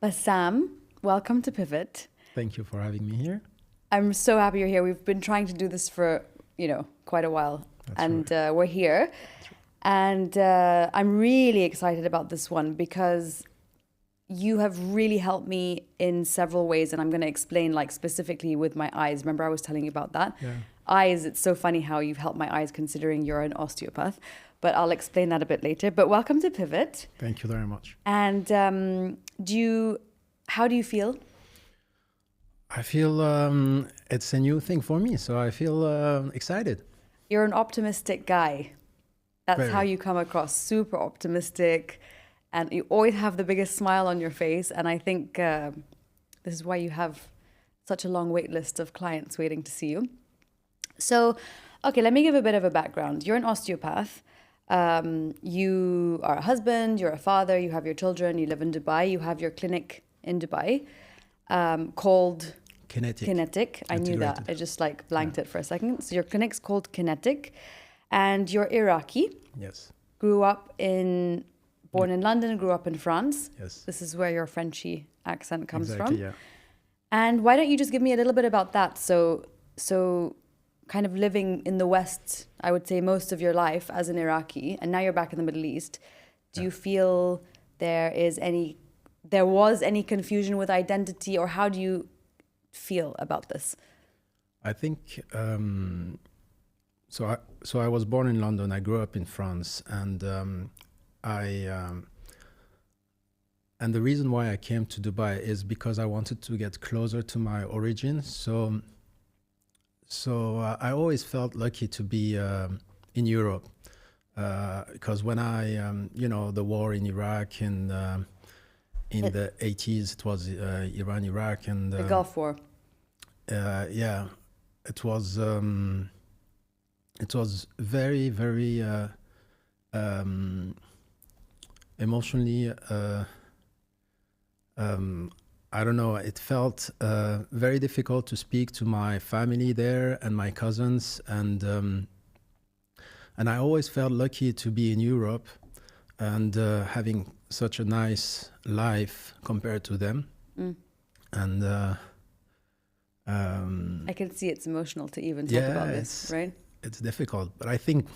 Bassam, welcome to Pivot. Thank you for having me here. I'm so happy you're here. We've been trying to do this for, quite a while. We're here. And I'm really excited about this one because you have really helped me in several ways. And I'm going to explain specifically with my eyes. Remember I was telling you about that? Yeah. Eyes, it's so funny how you've helped my eyes considering you're an osteopath. But I'll explain that a bit later. But welcome to Pivot. Thank you very much. And how do you feel? I feel it's a new thing for me, so I feel excited. You're an optimistic guy. That's Very. how you come across, super optimistic. And you always have the biggest smile on your face. And I think this is why you have such a long wait list of clients waiting to see you. So, okay, let me give a bit of a background. You're an osteopath. You are a husband, you're a father, you have your children, you live in Dubai, you have your clinic in Dubai called Kinetic. I knew that. I just blanked it for a second. So your clinic's called Kinetic and you're Iraqi. Yes. Born in London, grew up in France. Yes. This is where your Frenchy accent comes Exactly, from. yeah. And why don't you just give me a little bit about that? So kind of living in the West, I would say most of your life as an Iraqi, and now you're back in the Middle East. Do you feel there was any confusion with identity, or how do you feel about this? I think so. I was born in London. I grew up in France, and and the reason why I came to Dubai is because I wanted to get closer to my origins. So I always felt lucky to be in Europe because when the war in Iraq in the 80s, it was Iran, Iraq, and the Gulf War. It was very, very emotionally. I don't know, it felt very difficult to speak to my family there and my cousins. And I always felt lucky to be in Europe and having such a nice life compared to them. Mm. And I can see it's emotional to even talk about this, right? It's difficult. But I think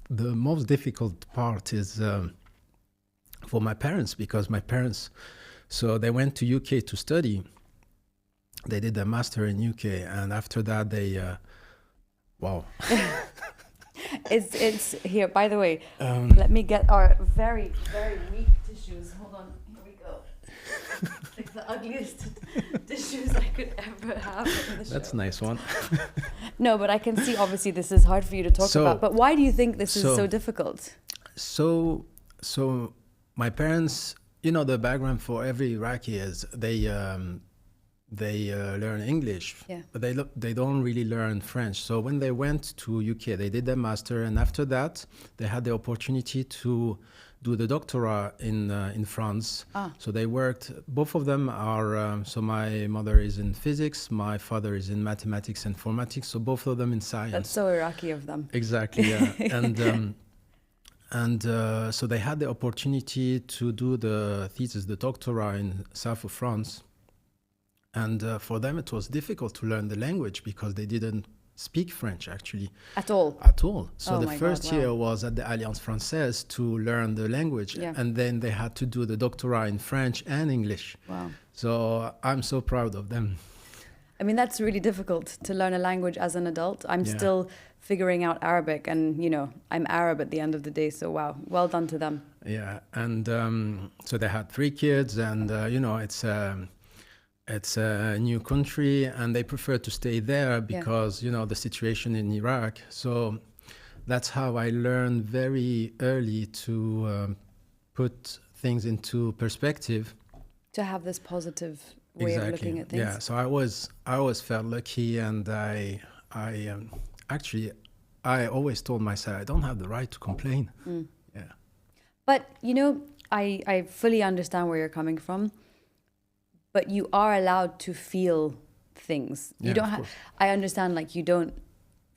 the most difficult part is for my parents, because my parents... So they went to UK to study. They did their master in UK, and after that they, wow. It's here. By the way, let me get our very, very weak tissues. Hold on, here we go. Like the ugliest tissues I could ever have in the show. That's a nice one. No, but I can see obviously this is hard for you to talk about. But why do you think this is so difficult? So my parents. The background for every Iraqi is they learn English, but they don't really learn French. So when they went to UK, they did their master, and after that, they had the opportunity to do the doctorate in France. So they worked. Both of them are. So my mother is in physics, my father is in mathematics and informatics. So both of them in science. That's so Iraqi of them. Exactly. Yeah, and so they had the opportunity to do the thesis, the doctorate in south of France. And for them, it was difficult to learn the language because they didn't speak French, actually. At all? At all. So the first year was at the Alliance Française to learn the language. Yeah. And then they had to do the doctorate in French and English. Wow. So I'm so proud of them. I mean, that's really difficult to learn a language as an adult. I'm still figuring out Arabic, and I'm Arab at the end of the day. So wow, well done to them. Yeah, and so they had 3 kids, and it's a new country, and they prefer to stay there because the situation in Iraq. So that's how I learned very early to put things into perspective. To have this positive way of looking at things. Yeah, so I always felt lucky, and I always told myself I don't have the right to complain. Mm. Yeah. But I fully understand where you're coming from, but you are allowed to feel things. You don't have. I understand, you don't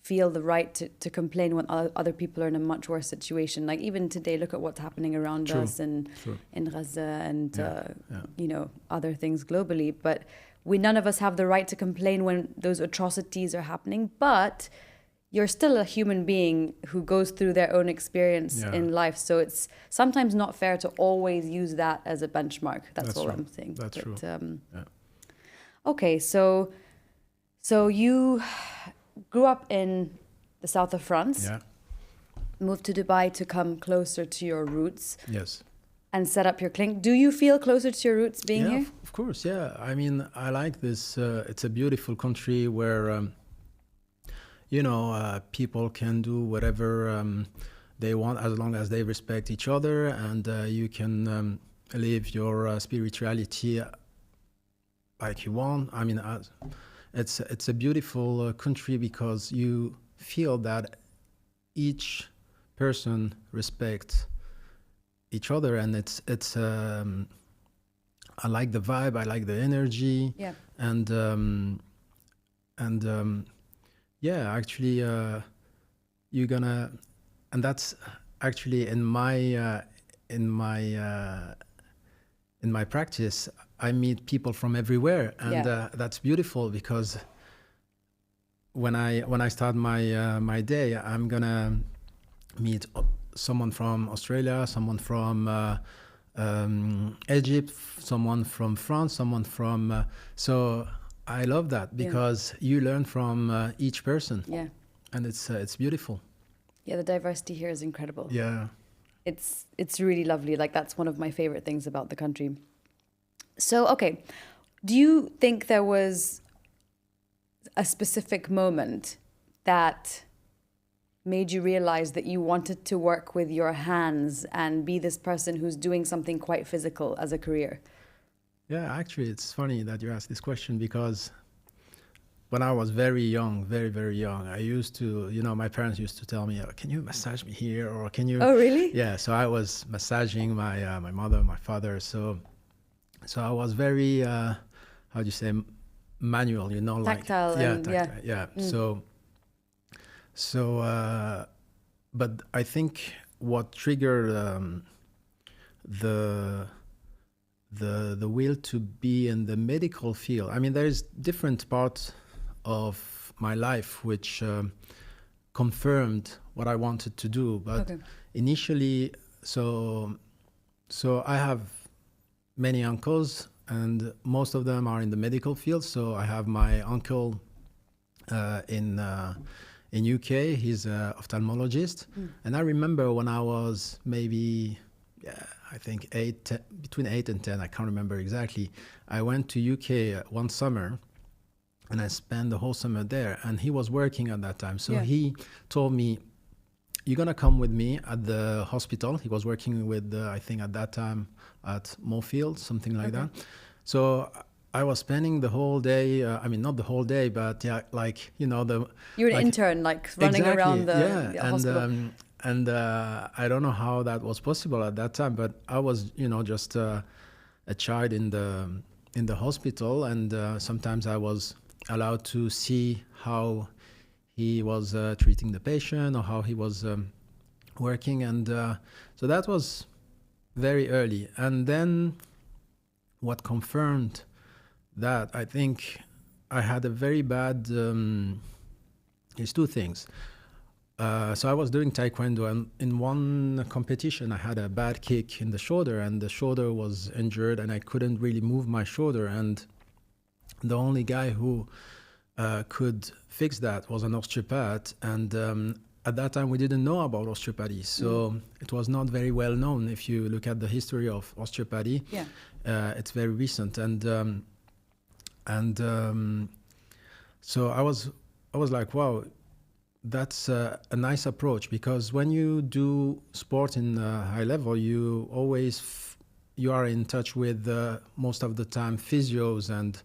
feel the right to complain when other people are in a much worse situation. Like even today, look at what's happening around us in Gaza and you know, other things globally. But none of us have the right to complain when those atrocities are happening. But you're still a human being who goes through their own experience in life. So it's sometimes not fair to always use that as a benchmark. That's all I'm saying. That's true. Okay, so you grew up in the south of France, moved to Dubai to come closer to your roots. Yes. And set up your clinic. Do you feel closer to your roots being here? Of course, yeah. I mean, I like this. It's a beautiful country where, you know, people can do whatever they want as long as they respect each other, and you can live your spirituality like you want. I mean, it's a beautiful country because you feel that each person respects each other, and it's I like the vibe, I like the energy, and yeah, actually you're gonna, and that's actually in my practice, I meet people from everywhere, and that's beautiful because when I start my day, I'm gonna meet someone from Australia, someone from Egypt, someone from France, someone from so I love that because you learn from each person, and it's beautiful. Yeah, the diversity here is incredible. Yeah, it's really lovely. Like that's one of my favorite things about the country. So, okay, do you think there was a specific moment that made you realize that you wanted to work with your hands and be this person who's doing something quite physical as a career? Yeah, actually, it's funny that you asked this question because when I was very young, very, very young, I used to, you know, my parents used to tell me, oh, can you massage me here? Or can you... Oh, really? Yeah, so I was massaging my mother, my father. So I was very, how do you say, manual, you know, tactile. Like... Yeah. So, but I think what triggered the will to be in the medical field. I mean, there is different parts of my life which confirmed what I wanted to do. But initially, so I have many uncles, and most of them are in the medical field. So I have my uncle in UK. He's an ophthalmologist, and I remember when I was maybe, I think between 8 and 10, I can't remember exactly. I went to UK one summer, and I spent the whole summer there. And he was working at that time, so he told me, "You're gonna come with me at the hospital." He was working with, I think at that time at Moorfield, something like that. So I was spending the whole day. I mean, not the whole day, but like you know the. You're an intern, like running around the hospital. And I don't know how that was possible at that time, but I was, you know, just a child in the hospital, and sometimes I was allowed to see how he was treating the patient or how he was working, and so that was very early. And then what confirmed that, I think I had a very bad, there's two things. So I was doing Taekwondo, and in one competition I had a bad kick in the shoulder, and the shoulder was injured, and I couldn't really move my shoulder. And the only guy who could fix that was an osteopath. And at that time we didn't know about osteopathy, so it was not very well known. If you look at the history of osteopathy, it's very recent. And so I was like, wow, that's a nice approach, because when you do sport in high level, you always you are in touch with most of the time physios, and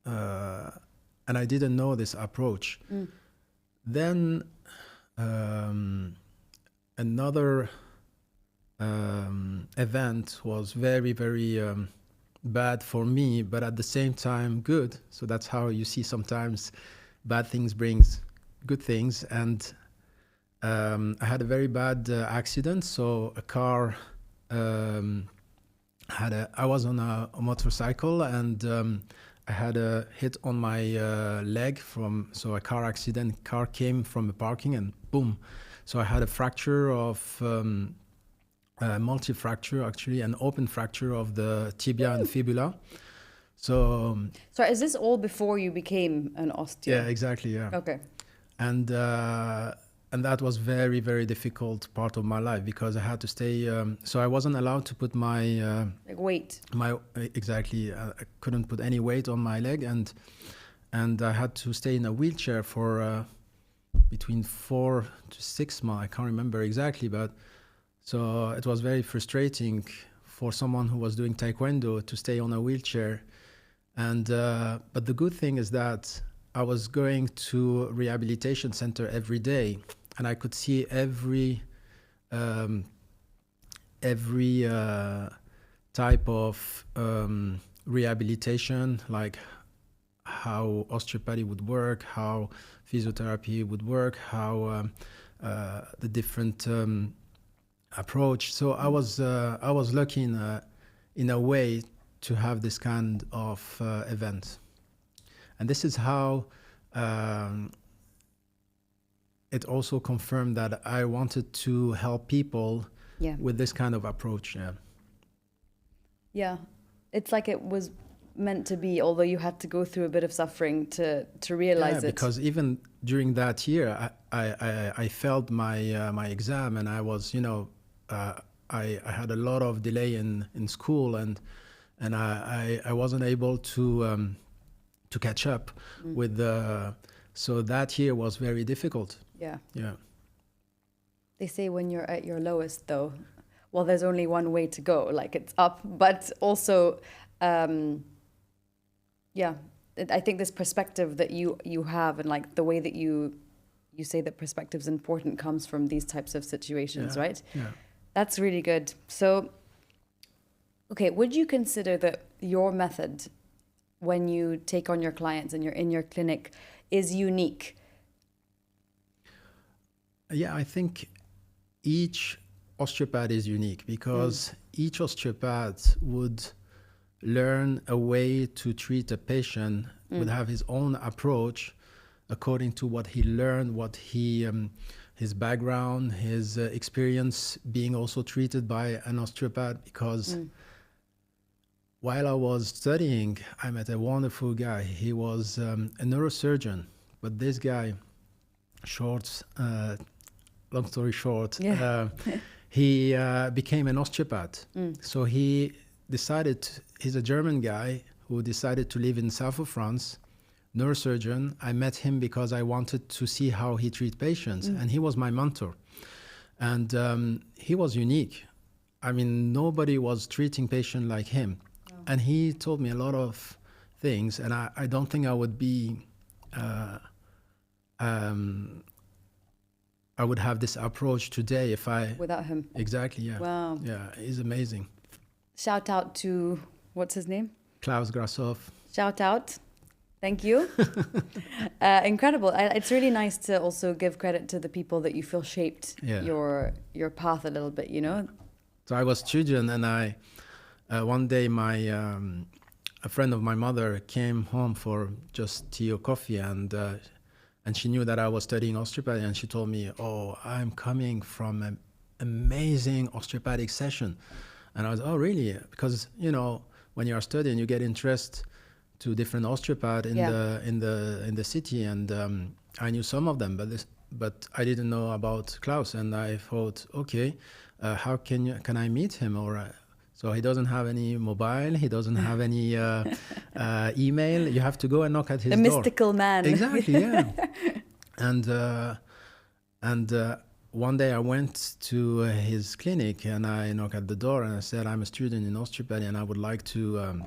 I didn't know this approach. Then another event was very, very bad for me, but at the same time good. So that's how you see sometimes bad things brings good things. And I had a very bad accident. So a car I was on a motorcycle, and I had a hit on my leg so a car accident. Car came from a parking and boom. So I had a fracture of multi-fracture, actually, an open fracture of the tibia and fibula. So is this all before you became an osteo? Yeah, exactly. Yeah. Okay. And that was very, very difficult part of my life, because I had to stay. So I wasn't allowed to put my weight. Exactly. I couldn't put any weight on my leg, and I had to stay in a wheelchair for between 4 to 6 months. I can't remember exactly, but so it was very frustrating for someone who was doing Taekwondo to stay on a wheelchair. And but the good thing is that I was going to rehabilitation center every day, and I could see every type of rehabilitation, like how osteopathy would work, how physiotherapy would work, how the different approach. So I was lucky in a way to have this kind of event, and this is how it also confirmed that I wanted to help people with this kind of approach. Yeah, it's like it was meant to be, although you had to go through a bit of suffering to realize it. Because even during that year, I failed my exam, and I was, I had a lot of delay in school, and I wasn't able to catch up with so that year was very difficult. Yeah. Yeah. They say when you're at your lowest, though, well, there's only one way to go, like it's up, but also, I think this perspective that you have, and like the way that you say that perspective is important, comes from these types of situations, right? Yeah. That's really good. So, okay, would you consider that your method, when you take on your clients and you're in your clinic, is unique? Yeah, I think each osteopath is unique, because each osteopath would learn a way to treat a patient, would have his own approach according to what he learned, what he his background, his experience being also treated by an osteopath. Because while I was studying, I met a wonderful guy. He was a neurosurgeon, but this guy, long story short, he became an osteopath. So he decided, he's a German guy who decided to live in south of France, neurosurgeon. I met him because I wanted to see how he treats patients, and he was my mentor. And he was unique. I mean, nobody was treating patients like him. Oh. And he told me a lot of things, and I don't think I would be, I would have this approach today if I... Without him. Exactly, yeah. Wow. Yeah, he's amazing. Shout out to, what's his name? Klaus Graasov. Shout out. Thank you. Incredible. It's really nice to also give credit to the people that you feel shaped your path a little bit, So I was student, and I one day a friend of my mother came home for just tea or coffee, and she knew that I was studying osteopathy, and she told me, "Oh, I'm coming from an amazing osteopathic session." And I was, "Oh, really?" Because when you are studying, you get interest to different osteopaths in the city, and I knew some of them, but I didn't know about Klaus, and I thought, okay, how can I meet him? Or so he doesn't have any mobile, he doesn't have any email. You have to go and knock at his door. The mystical man. Exactly, yeah. And one day I went to his clinic, and I knocked at the door, and I said, "I'm a student in osteopathy, and I would like to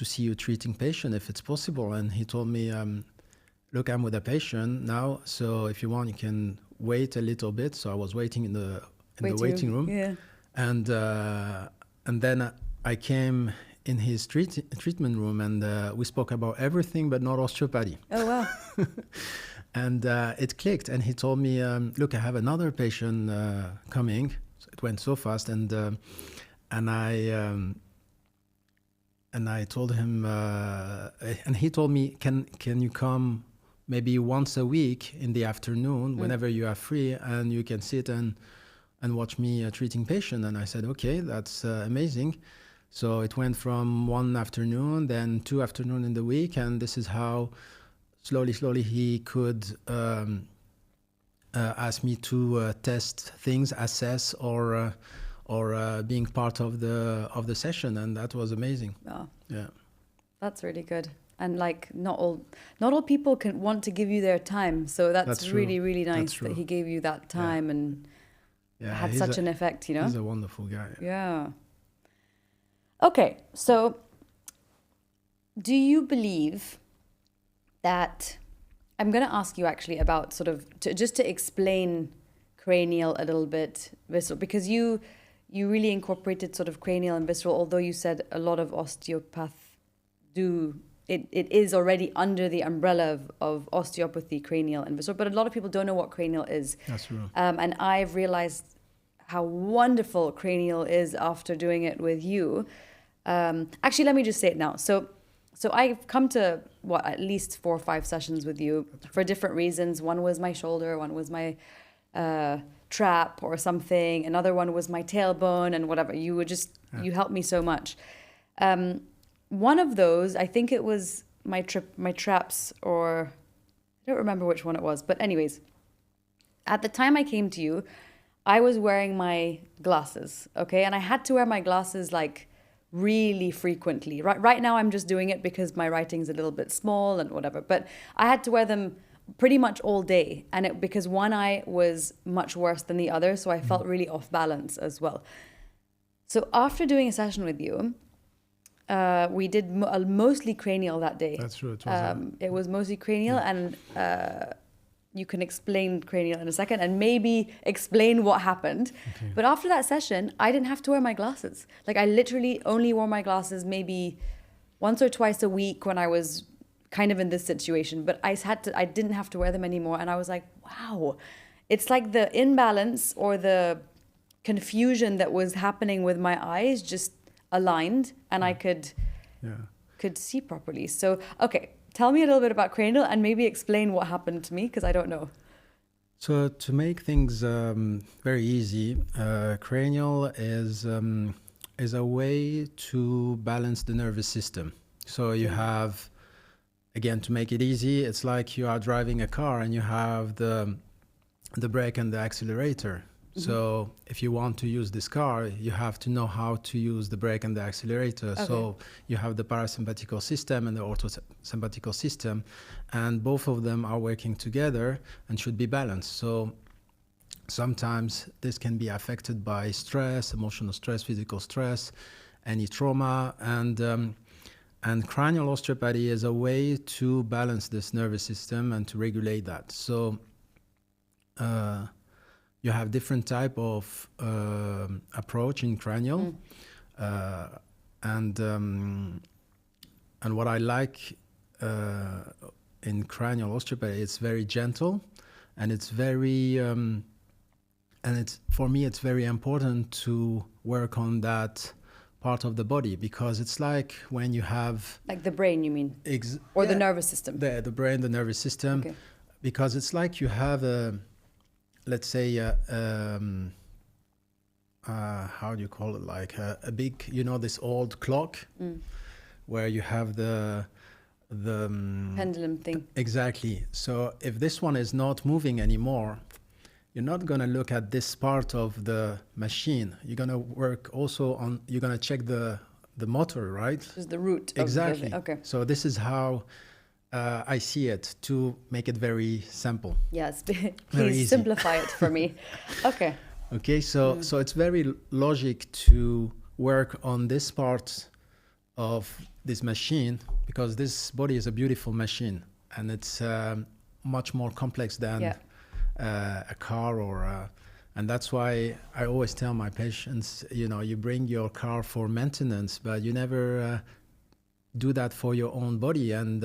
see you treating patient if it's possible." And he told me, "Look, I'm with a patient now, so if you want, you can wait a little bit." So I was waiting in the waiting room. Yeah. And then I came in his treatment room, and we spoke about everything but not osteopathy. Oh, wow. And it clicked, and he told me, look, I have another patient coming. It went so fast, and I told him, and he told me, can you come maybe once a week in the afternoon, whenever you are free, and you can sit and watch me treating patient. And I said, okay, that's amazing. So it went from one afternoon, then 2 afternoons in the week, and this is how slowly he could ask me to test things, assess, or being part of the session, and that was amazing. Oh, yeah, that's really good. And like not all people can want to give you their time, so that's really, really nice that he gave you that time and had such an effect. You know, he's a wonderful guy. Yeah. Okay, so do you believe that? I'm going to ask you actually about sort of just to explain cranial a little bit, visceral, because you really incorporated sort of cranial and visceral, although you said a lot of osteopaths do. It is already under the umbrella of osteopathy, cranial and visceral, but a lot of people don't know what cranial is. That's true. And I've realized how wonderful cranial is after doing it with you. Actually, let me just say it now. So I've come to, at least 4 or 5 sessions with you for different reasons. One was my shoulder, one was my trap or something. Another one was my tailbone and whatever. You were just, you helped me so much. One of those, I think it was my traps, or I don't remember which one it was. But anyways, at the time I came to you, I was wearing my glasses, okay? And I had to wear my glasses like really frequently. Right now I'm just doing it because my writing's a little bit small and whatever. But I had to wear them pretty much all day. And because one eye was much worse than the other, so I felt really off balance as well. So after doing a session with you, we did mostly cranial that day. That's true. It was mostly cranial, and you can explain cranial in a second and maybe explain what happened. Okay. But after that session, I didn't have to wear my glasses. Like I literally only wore my glasses maybe once or twice a week when I was kind of in this situation. But I didn't have to wear them anymore. And I was like, wow, it's like the imbalance or the confusion that was happening with my eyes just aligned, and I could see properly. So, okay, tell me a little bit about cranial and maybe explain what happened to me, because I don't know. So to make things very easy, cranial is a way to balance the nervous system. So you have, again, to make it easy, it's like you are driving a car and you have the brake and the accelerator. So if you want to use this car, you have to know how to use the brake and the accelerator. Okay. So you have the parasympathetical system and the orthosympathetical system, and both of them are working together and should be balanced. So sometimes this can be affected by stress, emotional stress, physical stress, any trauma, and cranial osteopathy is a way to balance this nervous system and to regulate that. So you have different type of approach in cranial, and what I like in cranial osteopathy, it's very gentle, and it's very and it's, for me, it's very important to work on that part of the body, because it's like when you have like the brain, you mean, or the nervous system. The brain, the nervous system, okay. Because it's like you have a, let's say, how do you call it? Like a big, this old clock, where you have the pendulum thing. Exactly. So if this one is not moving anymore, you're not going to look at this part of the machine. You're going to work also on, you're going to check the motor, right? Just the root. Exactly. Okay. So this is how I see it, to make it very simple. Yes, please simplify it for me. Okay. Okay, so it's very logic to work on this part of this machine, because this body is a beautiful machine, and it's much more complex than a car or And that's why I always tell my patients, you bring your car for maintenance, but you never do that for your own body. And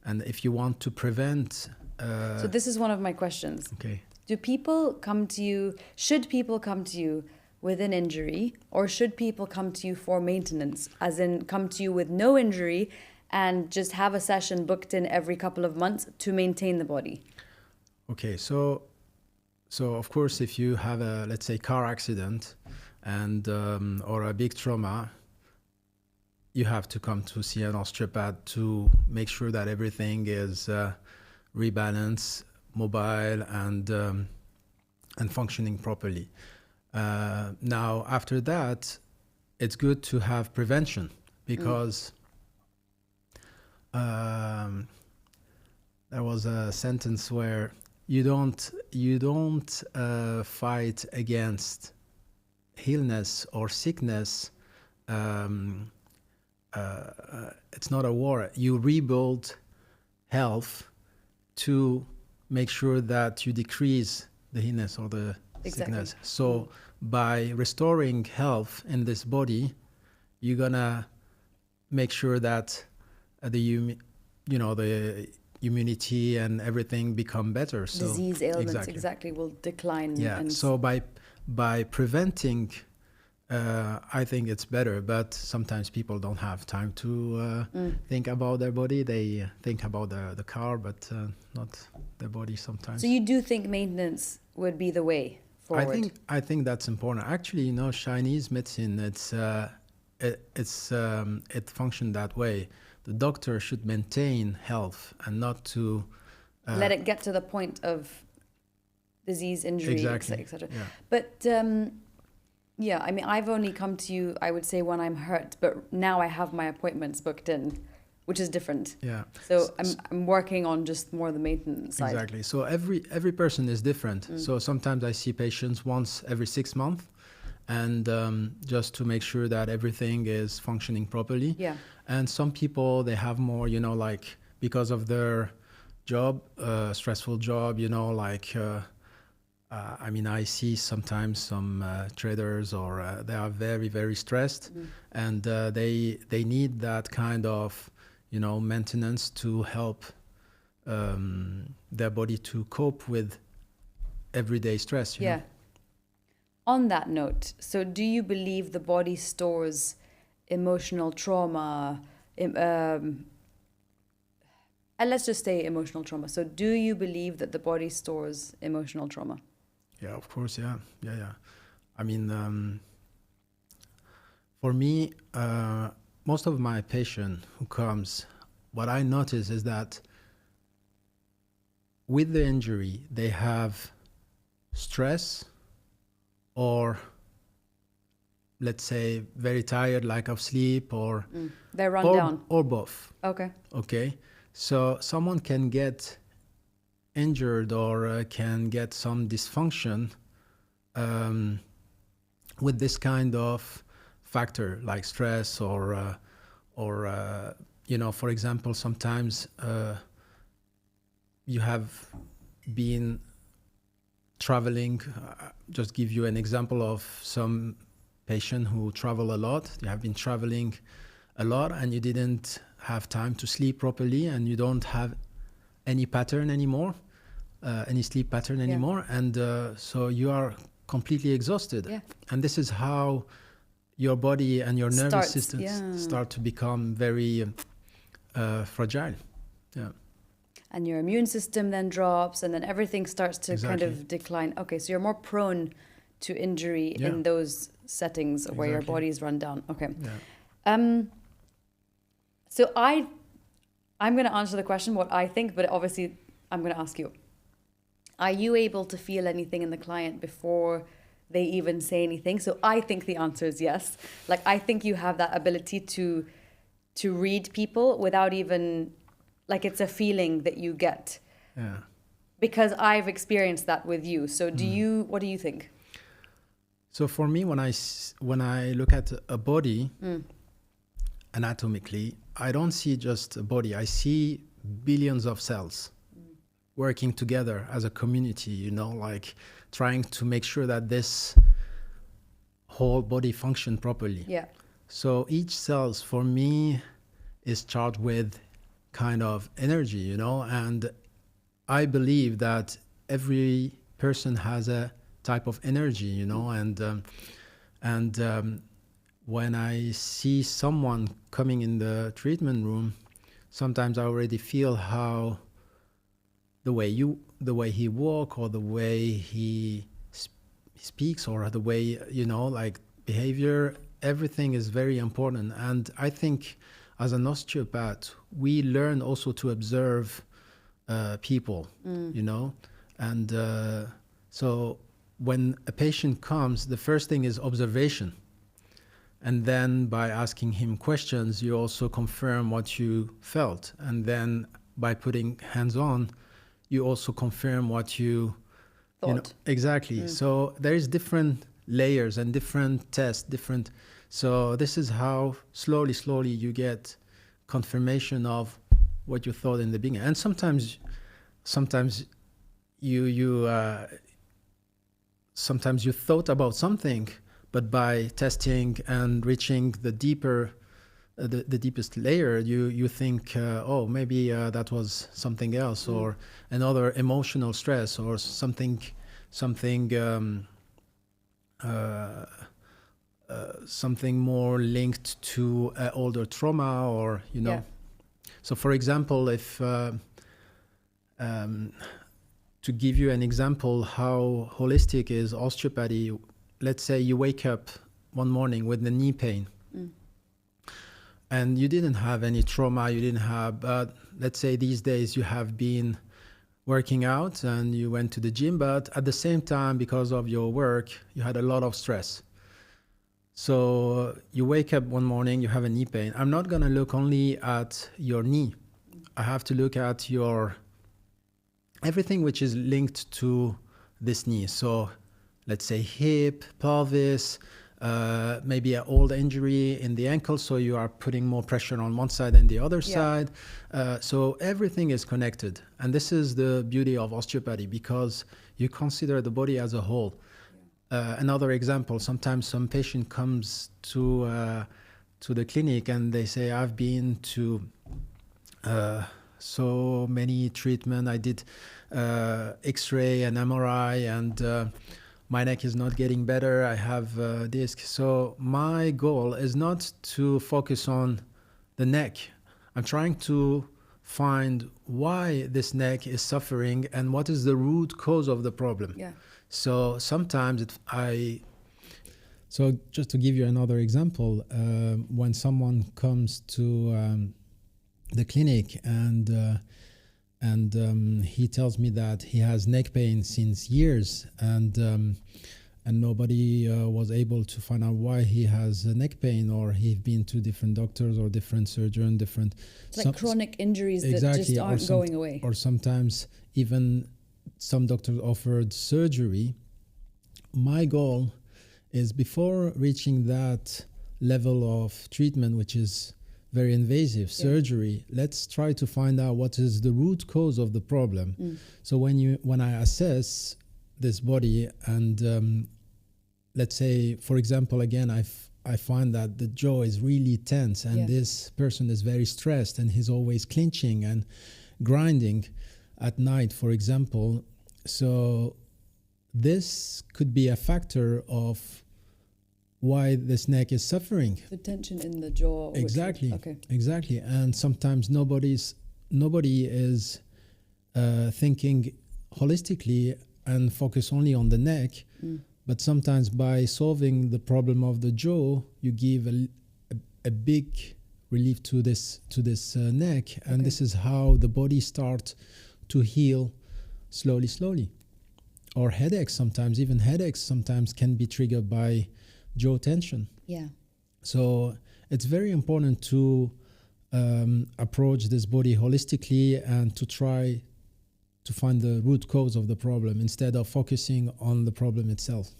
if you want to prevent... So this is one of my questions. Okay. Should people come to you with an injury, or should people come to you for maintenance, as in come to you with no injury and just have a session booked in every couple of months to maintain the body? Okay, so of course, if you have a, let's say, car accident and or a big trauma, you have to come to see an osteopath to make sure that everything is rebalanced, mobile, and functioning properly. Now, after that, it's good to have prevention, because there was a sentence where you don't fight against illness or sickness. It's not a war. You rebuild health to make sure that you decrease the illness or the sickness. So by restoring health in this body, you're gonna make sure that the immunity and everything become better. So disease, ailments, exactly will decline. Yeah. So by preventing, I think it's better. But sometimes people don't have time to think about their body. They think about the car, but not their body sometimes. So you do think maintenance would be the way forward? I think that's important. Actually, Chinese medicine, it functions that way. The doctor should maintain health and not to let it get to the point of disease, injury, exactly. etc. Yeah. But yeah, I mean, I've only come to you, I would say, when I'm hurt, but now I have my appointments booked in, which is different. Yeah. So I'm working on just more the maintenance side. Exactly. So every person is different. So sometimes I see patients once every 6 months, and just to make sure that everything is functioning properly. Yeah. And some people, they have more, like because of their job, stressful job, I mean, I see sometimes some traders, or they are very, very stressed, and they need that kind of, maintenance to help their body to cope with everyday stress. You know? On that note, so do you believe the body stores emotional trauma? And let's just say emotional trauma. So do you believe that the body stores emotional trauma? Yeah, of course. Yeah. I mean, for me, most of my patients who comes, what I notice is that with the injury, they have stress, or let's say very tired, lack of sleep, or they're run down, or both. Okay. So someone can get injured or can get some dysfunction with this kind of factor, like stress, or for example, sometimes you have been traveling. Just give you an example of some patient who travel a lot. They have been traveling a lot, and you didn't have time to sleep properly, and you don't have any pattern anymore, any sleep pattern anymore, and so you are completely exhausted. And this is how your body and your nervous system start to become very fragile. And your immune system then drops, and then everything starts to kind of decline. Okay, so you're more prone to injury in those settings where your body's run down. Okay. So I'm going to answer the question what I think, but obviously I'm going to ask you. Are you able to feel anything in the client before they even say anything? So I think the answer is yes. Like, I think you have that ability to read people without even, like, it's a feeling that you get. Yeah. Because I've experienced that with you. So what do you think? So for me, when I look at a body anatomically, I don't see just a body. I see billions of cells. working together as a community, you know, like trying to make sure that this whole body function properly. Yeah. So each cells for me is charged with kind of energy, you know, and I believe that every person has a type of energy, you know, and when I see someone coming in the treatment room, sometimes I already feel how the way he walk, or the way he speaks, or the way, you know, like behavior, everything is very important. And I think as an osteopath, we learn also to observe people, you know, and so when a patient comes, the first thing is observation. And then by asking him questions, you also confirm what you felt. And then by putting hands on, you also confirm what you thought. You know, exactly. So there's different layers and different tests, different. So this is how slowly you get confirmation of what you thought in the beginning. And sometimes you thought about something, but by testing and reaching the deeper, the deepest layer, you think, oh, maybe that was something else, or another emotional stress, or something more linked to older trauma, or, you know. Yeah. So, for example, if to give you an example how holistic is osteopathy, let's say you wake up one morning with the knee pain, and you didn't have any trauma, you didn't have, let's say these days you have been working out and you went to the gym, but at the same time, because of your work, you had a lot of stress. So you wake up one morning, you have a knee pain. I'm not going to look only at your knee. I have to look at everything which is linked to this knee. So let's say hip, pelvis, maybe an old injury in the ankle, so you are putting more pressure on one side than the other side. So everything is connected. And this is the beauty of osteopathy, because you consider the body as a whole. Another example, sometimes some patient comes to the clinic and they say, I've been to so many treatment. I did X-ray and MRI, and my neck is not getting better. I have a disc. So my goal is not to focus on the neck. I'm trying to find why this neck is suffering and what is the root cause of the problem. Yeah. So sometimes So just to give you another example, when someone comes to the clinic and he tells me that he has neck pain since years, and nobody was able to find out why he has neck pain, or he's been to different doctors or different surgeons, it's like chronic injuries that just aren't going away. Or sometimes even some doctors offered surgery. My goal is, before reaching that level of treatment, which is very invasive surgery, let's try to find out what is the root cause of the problem. So when I assess this body, and let's say, for example, again, I find that the jaw is really tense, and this person is very stressed, and he's always clenching and grinding at night, for example. So this could be a factor of why this neck is suffering. The tension in the jaw. Exactly. Exactly. And sometimes nobody is thinking holistically and focus only on the neck. But sometimes by solving the problem of the jaw, you give a big relief to this neck, and this is how the body starts to heal slowly. Or headaches sometimes, even headaches sometimes can be triggered by jaw tension. Yeah. So it's very important to approach this body holistically and to try to find the root cause of the problem instead of focusing on the problem itself.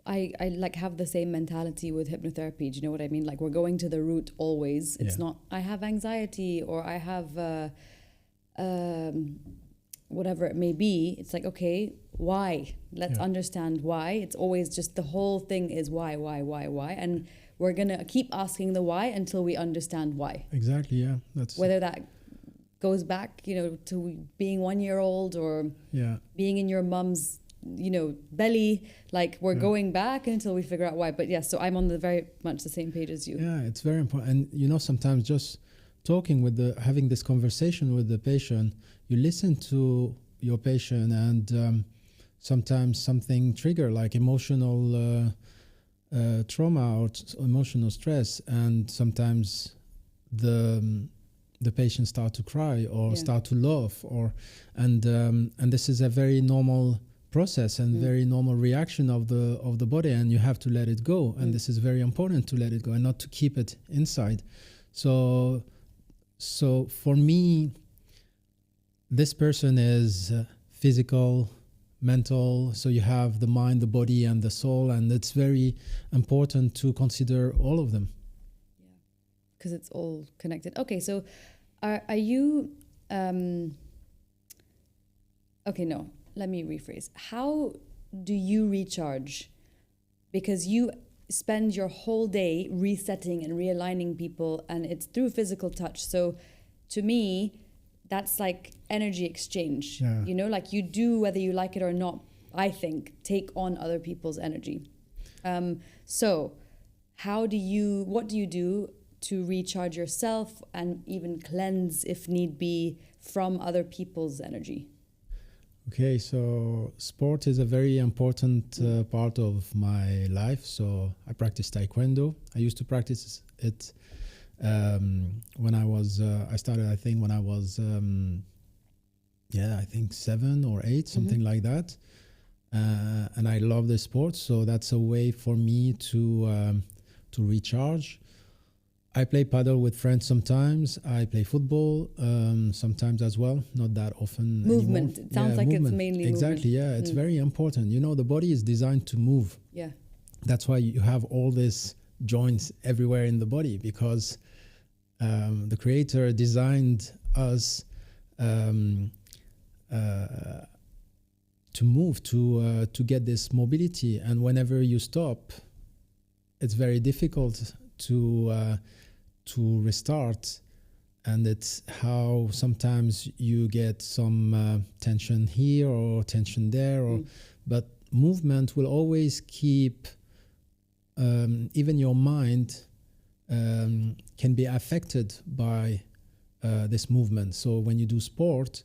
I like have the same mentality with hypnotherapy. Do you know what I mean? Like, we're going to the root always. It's not, I have anxiety, or I have whatever it may be, it's like, okay, why? Let's understand why. It's always just the whole thing is why? And we're going to keep asking the why until we understand why. Exactly, yeah. That's whether that goes back, to being 1 year old or being in your mum's, belly, like we're going back until we figure out why. But yes, so I'm on the very much the same page as you. Yeah, it's very important. And, sometimes just talking having this conversation with the patient, you listen to your patient and sometimes something trigger like emotional trauma or emotional stress, and sometimes the patient start to cry or start to laugh, and this is a very normal process and very normal reaction of the body, and you have to let it go. And this is very important, to let it go and not to keep it inside. So for me, this person is physical, mental, so you have the mind, the body, and the soul, and it's very important to consider all of them. Yeah, because it's all connected. Okay, so are you... okay, no, let me rephrase. How do you recharge? Because you spend your whole day resetting and realigning people, and it's through physical touch. So to me, that's like energy exchange. Like you do, whether you like it or not, I think, take on other people's energy. So what do you do to recharge yourself and even cleanse, if need be, from other people's energy? Okay, so sport is a very important part of my life. So I practice Taekwondo. I used to practice it when I was, I started, I think, when I was, I think 7 or 8, something like that. And I love the sport. So that's a way for me to recharge. I play paddle with friends sometimes. I play football sometimes as well, not that often Movement. anymore. It sounds like movement. It's mainly exactly, movement. Yeah, it's very important. The body is designed to move. Yeah. That's why you have all these joints everywhere in the body, because the Creator designed us to move, to get this mobility. And whenever you stop, it's very difficult to restart, and it's how sometimes you get some tension here or tension there, but movement will always keep, even your mind can be affected by this movement. So when you do sport,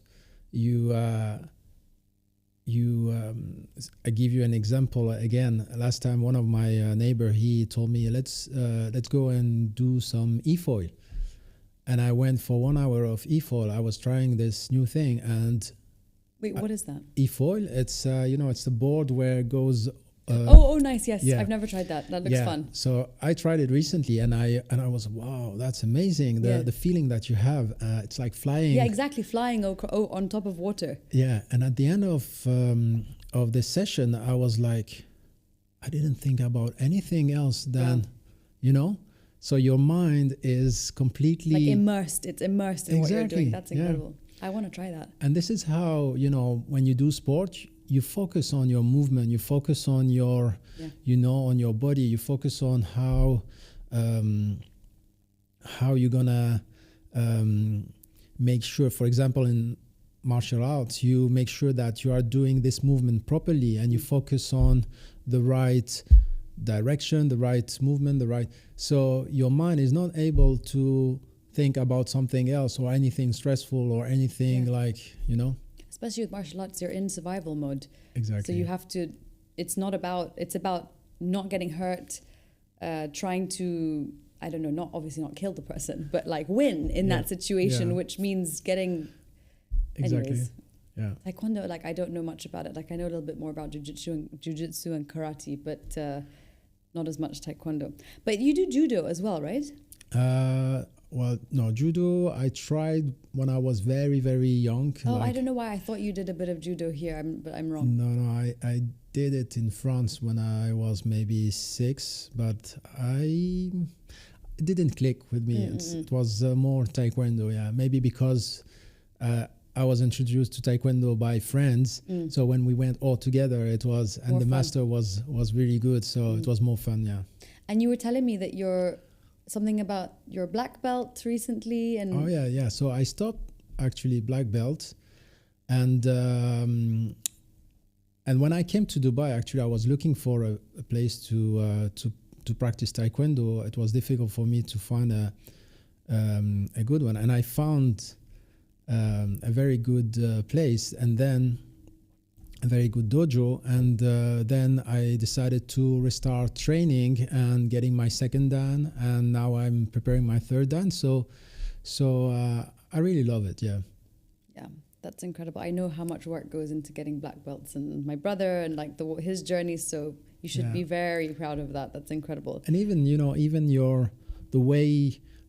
I give you an example. Again, last time one of my neighbor, he told me, let's go and do some e-foil. And I went for 1 hour of e-foil. I was trying this new thing. And wait, what is that? E-foil, it's it's the board where it goes. Nice. Yes, yeah. I've never tried that. That looks fun. So I tried it recently, and I was, wow, that's amazing. The feeling that you have, it's like flying. Yeah, exactly, flying on top of water. Yeah, and at the end of this session, I was like, I didn't think about anything else than, So your mind is completely like immersed. It's immersed in what you're doing. That's incredible. Yeah. I want to try that. And this is how, when you do sport, you focus on your movement, you focus on your, on your body, you focus on how you're gonna make sure, for example, in martial arts, you make sure that you are doing this movement properly, and you focus on the right direction, the right movement, so your mind is not able to think about something else or anything stressful or anything Especially with martial arts, you're in survival mode. Exactly. So you have to, it's about not getting hurt, trying to, I don't know, obviously not kill the person, but like win in that situation, which means getting, anyways. Yeah. Taekwondo, I don't know much about it. I know a little bit more about jiu-jitsu and karate, but not as much Taekwondo. But you do judo as well, right? Well, no, judo, I tried when I was very, very young. I don't know why. I thought you did a bit of judo here, but I'm wrong. No, I did it in France when I was maybe 6, but it didn't click with me. It was more Taekwondo, maybe because I was introduced to Taekwondo by friends. So when we went all together, it was, and More the fun. master was really good. So it was more fun, yeah. And you were telling me that you're something about your black belt recently. And Oh, yeah. So I stopped actually black belt. And when I came to Dubai, actually, I was looking for a place to practice Taekwondo. It was difficult for me to find a good one. And I found a very good place, and then a very good dojo, and then I decided to restart training and getting my second dan, and now I'm preparing my third dan. So I really love it. Yeah, that's incredible. I know how much work goes into getting black belts, and my brother, and like his journey. So you should be very proud of that. That's incredible. And even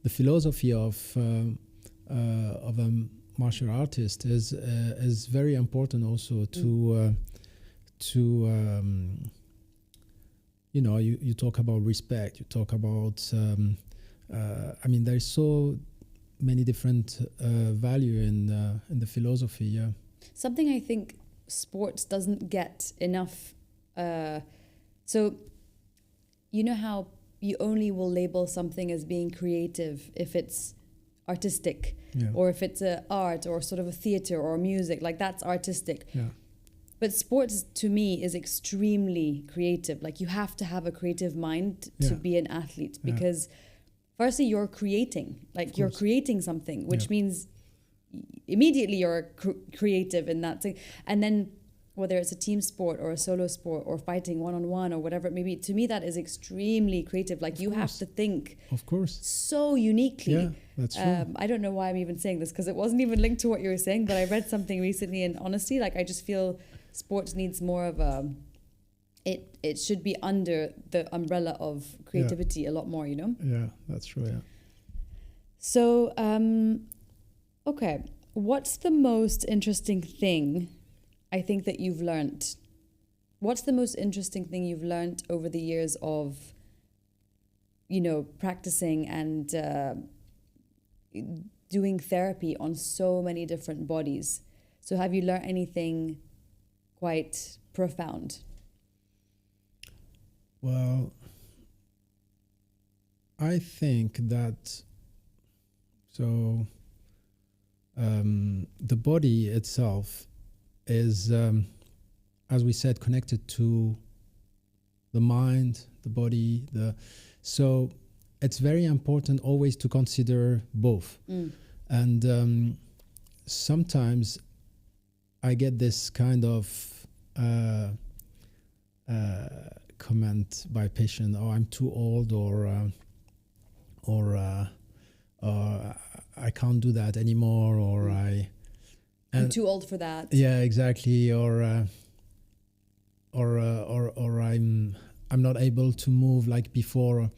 the philosophy of a martial artist is very important also to you talk about respect, you talk about there's so many different value in the philosophy. Yeah, something I think sports doesn't get enough. So you know how you only will label something as being creative if it's artistic, or if it's a art or sort of a theater or music, like that's artistic. But sports to me is extremely creative. Like you have to have a creative mind to be an athlete, because firstly you're creating, like you're creating something, which means immediately you're creative in that thing. And then whether it's a team sport or a solo sport or fighting one-on-one or whatever it may be, to me that is extremely creative. Like you have to think, of course, so uniquely. Yeah, that's true. I don't know why I'm even saying this, because it wasn't even linked to what you were saying, but I read something recently, and honestly, like I just feel sports needs more of a, it should be under the umbrella of creativity a lot more, you know? Yeah, that's true, yeah. So, okay, what's the most interesting thing I think that you've learned? What's the most interesting thing you've learned over the years of, practicing and doing therapy on so many different bodies? So have you learned anything quite profound? Well, I think that the body itself is, as we said, connected to the mind, the body. So it's very important always to consider both. And sometimes I get this kind of comment by patient, "Oh, I'm too old," or "I can't do that anymore," or I'm too old for that. Yeah, exactly. Or I'm not able to move like before.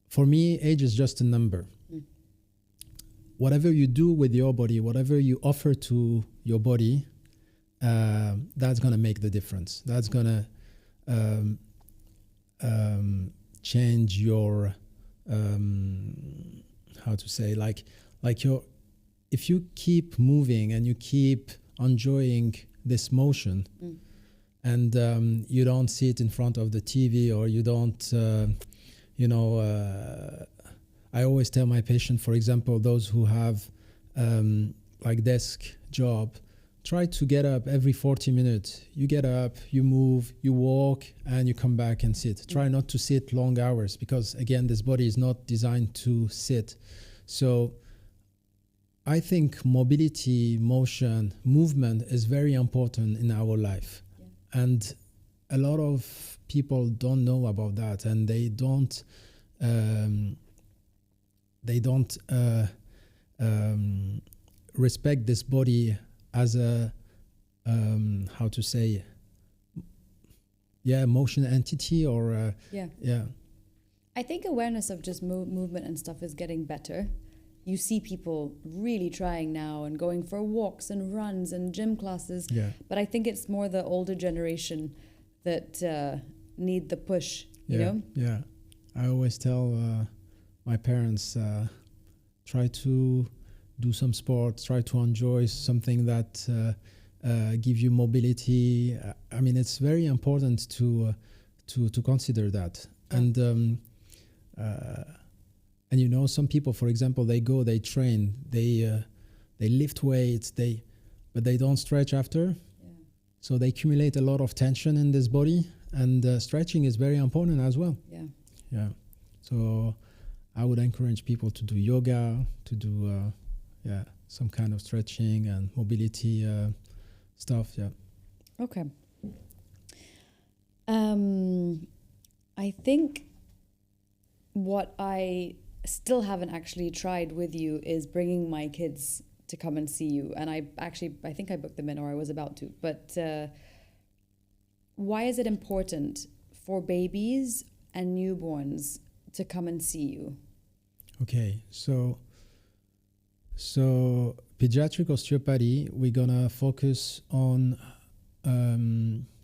For me, age is just a number. Whatever you do with your body, whatever you offer to your body, that's gonna make the difference. That's gonna change your how to say, like your. If you keep moving and you keep enjoying this motion, and you don't sit in front of the TV, or you don't, I always tell my patient, for example, those who have like desk job, try to get up every 40 minutes. You get up, you move, you walk, and you come back and sit. Try not to sit long hours, because again, this body is not designed to sit. So I think mobility, motion, movement is very important in our life. And a lot of people don't know about that, and they don't respect this body as a how to say, motion entity, or I think awareness of just movement and stuff is getting better. You see people really trying now and going for walks and runs and gym classes. But I think it's more the older generation that need the push, you know? Yeah. I always tell my parents, try to do some sports, try to enjoy something that give you mobility. I mean, it's very important to consider that. And you know, some people, for example, they train, they lift weights, but they don't stretch after. Yeah. So they accumulate a lot of tension in this body, and stretching is very important as well. Yeah. Yeah. So I would encourage people to do yoga, to do some kind of stretching and mobility stuff. Yeah. Okay. I think what I still haven't actually tried with you is bringing my kids to come and see you. And I think I booked them in, or I was about to. But why is it important for babies and newborns to come and see you? Okay, so pediatric osteopathy, we're gonna focus on.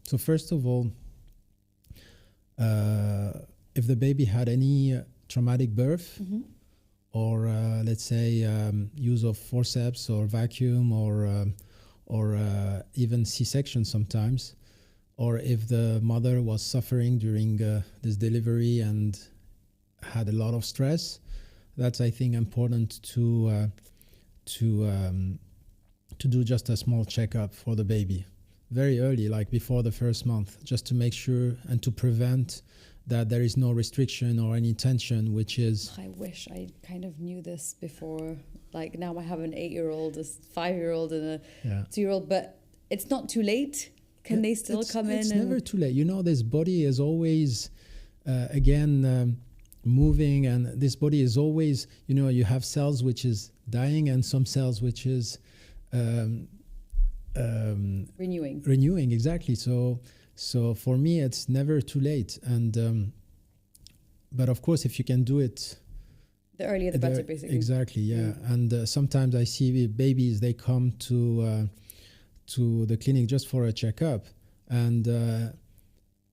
So first of all, if the baby had any traumatic birth, mm-hmm. or let's say use of forceps or vacuum, or even C-section sometimes, or if the mother was suffering during this delivery and had a lot of stress, that's, I think, important to do just a small checkup for the baby very early, like before the first month, just to make sure and to prevent that there is no restriction or any tension, which is... I wish I kind of knew this before. Like, now I have an 8-year-old, a 5-year-old, and a 2-year-old, but it's not too late. Can they still come in? It's never too late. You know, this body is always, moving, and this body is always, you know, you have cells which is dying and some cells which is... renewing, exactly. So for me, it's never too late. And but of course, if you can do it, the earlier the better, basically. Exactly, yeah. And sometimes I see babies, they come to the clinic just for a checkup, and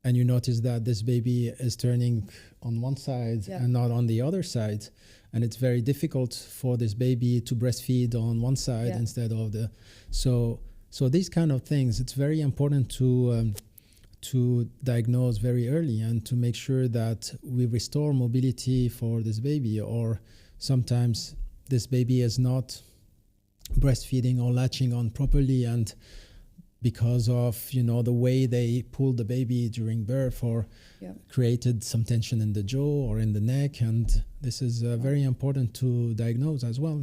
you notice that this baby is turning on one side and not on the other side, and it's very difficult for this baby to breastfeed on one side instead of the so these kind of things, it's very important to diagnose very early and to make sure that we restore mobility for this baby. Or sometimes this baby is not breastfeeding or latching on properly, and because of, you know, the way they pulled the baby during birth, or created some tension in the jaw or in the neck, and this is very important to diagnose as well.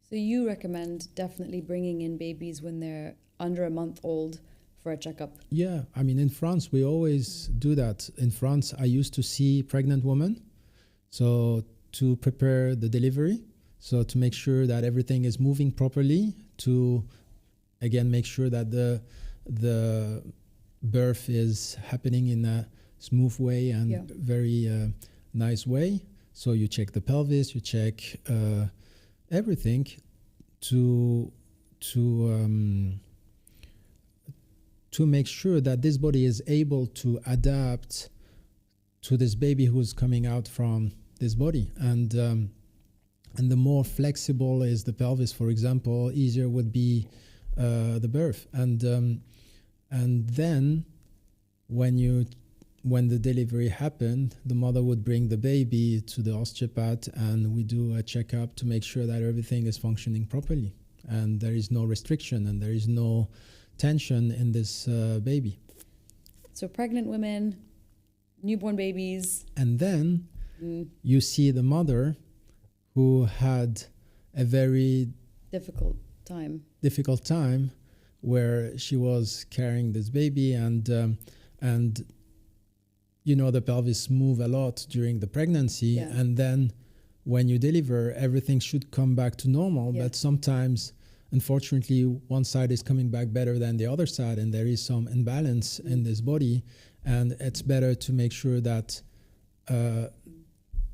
So you recommend definitely bringing in babies when they're under a month old for a checkup? Yeah, I mean, in France, we always do that. In France, I used to see pregnant women, so to prepare the delivery, so to make sure that everything is moving properly, to, again, make sure that the birth is happening in a smooth way and very nice way. So you check the pelvis, you check everything to make sure that this body is able to adapt to this baby who's coming out from this body. And the more flexible is the pelvis, for example, easier would be the birth. And then when the delivery happened, the mother would bring the baby to the osteopath, and we do a checkup to make sure that everything is functioning properly and there is no restriction and there is no tension in this baby. So pregnant women, newborn babies. And then you see the mother who had a very difficult time where she was carrying this baby, and you know, the pelvis move a lot during the pregnancy, and then when you deliver, everything should come back to normal, but sometimes, unfortunately, one side is coming back better than the other side, and there is some imbalance in this body, and it's better to make sure that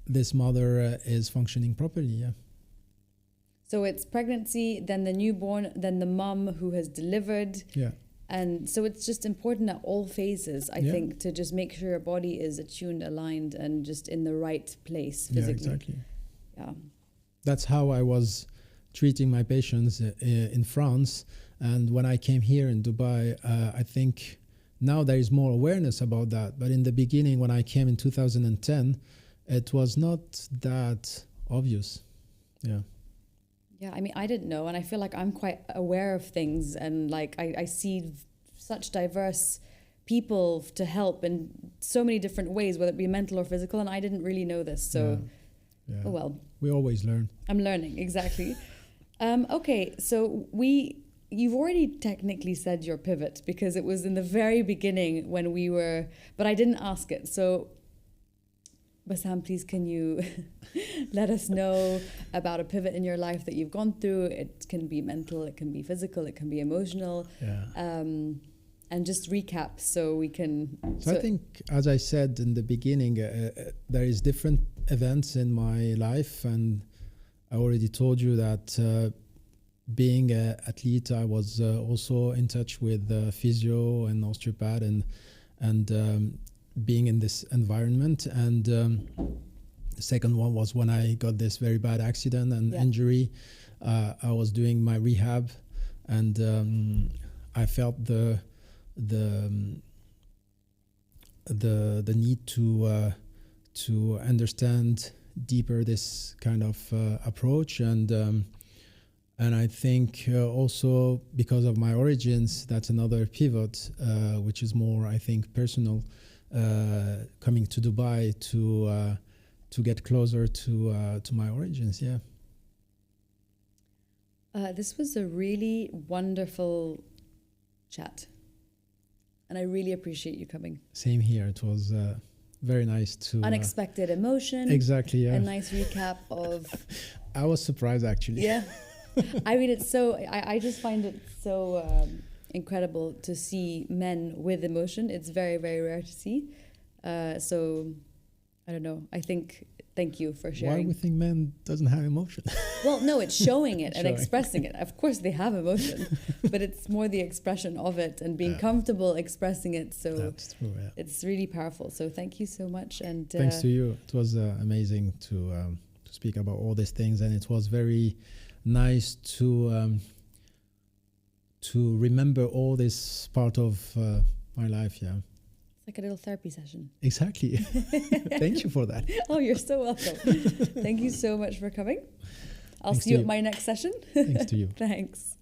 this mother is functioning properly. So it's pregnancy, then the newborn, then the mom who has delivered. And so it's just important at all phases, I think, to just make sure your body is attuned, aligned, and just in the right place physically. Exactly. That's how I was treating my patients in France. And when I came here in Dubai, I think now there is more awareness about that. But in the beginning, when I came in 2010, it was not that obvious. Yeah. Yeah, I mean, I didn't know, and I feel like I'm quite aware of things, and like I see such diverse people to help in so many different ways, whether it be mental or physical, and I didn't really know this. So, yeah. Oh well. We always learn. I'm learning, exactly. Okay, so you've already technically said your pivot, because it was in the very beginning when we were, but I didn't ask it. So Bassam, please can you let us know about a pivot in your life that you've gone through? It can be mental, it can be physical, it can be emotional. Yeah. And just recap so we can... So I think, as I said in the beginning, there is different events in my life, and I already told you that being an athlete, I was also in touch with physio and osteopath and being in this environment. And the second one was when I got this very bad accident and injury. I was doing my rehab, and I felt the need to understand deeper this kind of approach, and I think also because of my origins, that's another pivot, which is more, I think, personal. Coming to Dubai to get closer to my origins. Yeah. This was a really wonderful chat, and I really appreciate you coming. Same here. It was very nice to... Unexpected emotion. Exactly, yeah. A nice recap of... I was surprised, actually. Yeah. I mean, it's so... I just find it so incredible to see men with emotion. It's very, very rare to see. So, I don't know. I think... Thank you for sharing. Why do we think men doesn't have emotion? Well, no, it's showing it and expressing it. Of course, they have emotion, but it's more the expression of it and being comfortable expressing it. So that's true, yeah. It's really powerful. So thank you so much. And thanks to you. It was amazing to speak about all these things, and it was very nice to remember all this part of my life. Yeah. Like a little therapy session. Exactly. Thank you for that. Oh, you're so welcome. Thank you so much for coming. I'll Thanks see you at my next session. Thanks to you. Thanks.